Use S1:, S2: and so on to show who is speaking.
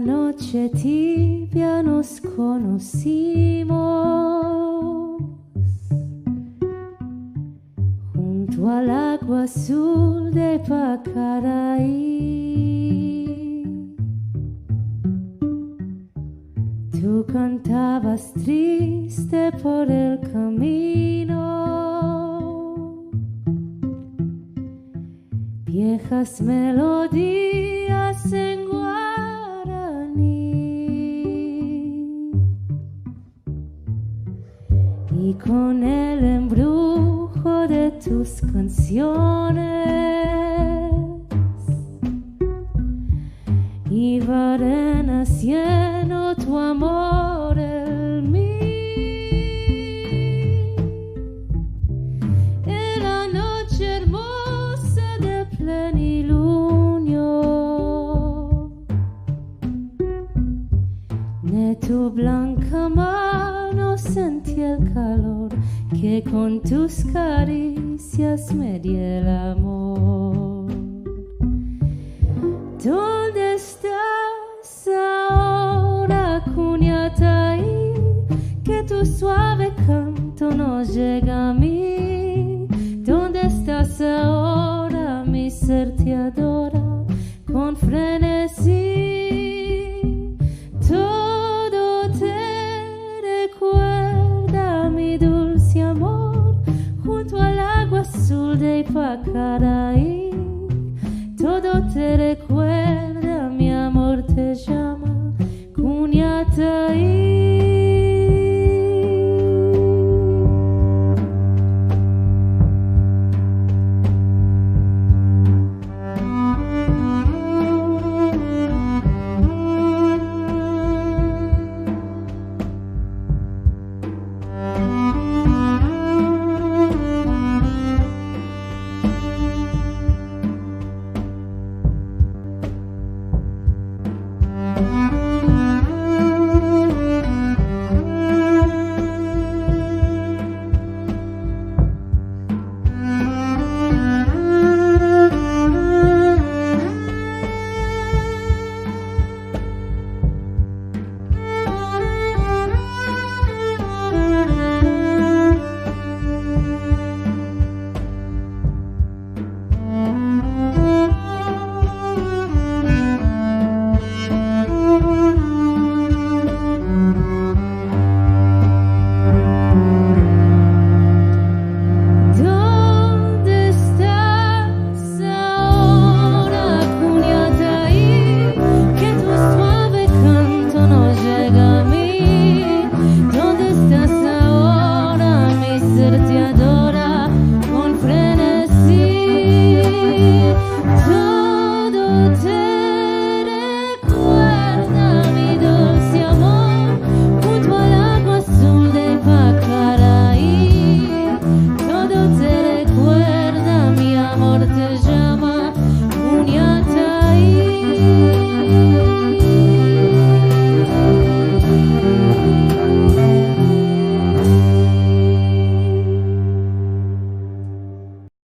S1: noche tibia nos conocimos junto al agua azul de Ypacarai. Tú cantabas triste por el camino, viejas melodías en guaraní, y con el embrujo de tus canciones iba renaciendo tu amor en mí. Era noche hermosa de plenilunio, de tu blanca mano sentí el calor que con tus caricias me di el amor. ¿Dónde estás ahora, Ypacarai? Que tu suave canto no llega a mí. ¿Dónde estás ahora? Mi ser te adora con frenesí. Todo te recuerda, mi dulce amor, junto al agua azul de Ypacarai. Todo te recuerda.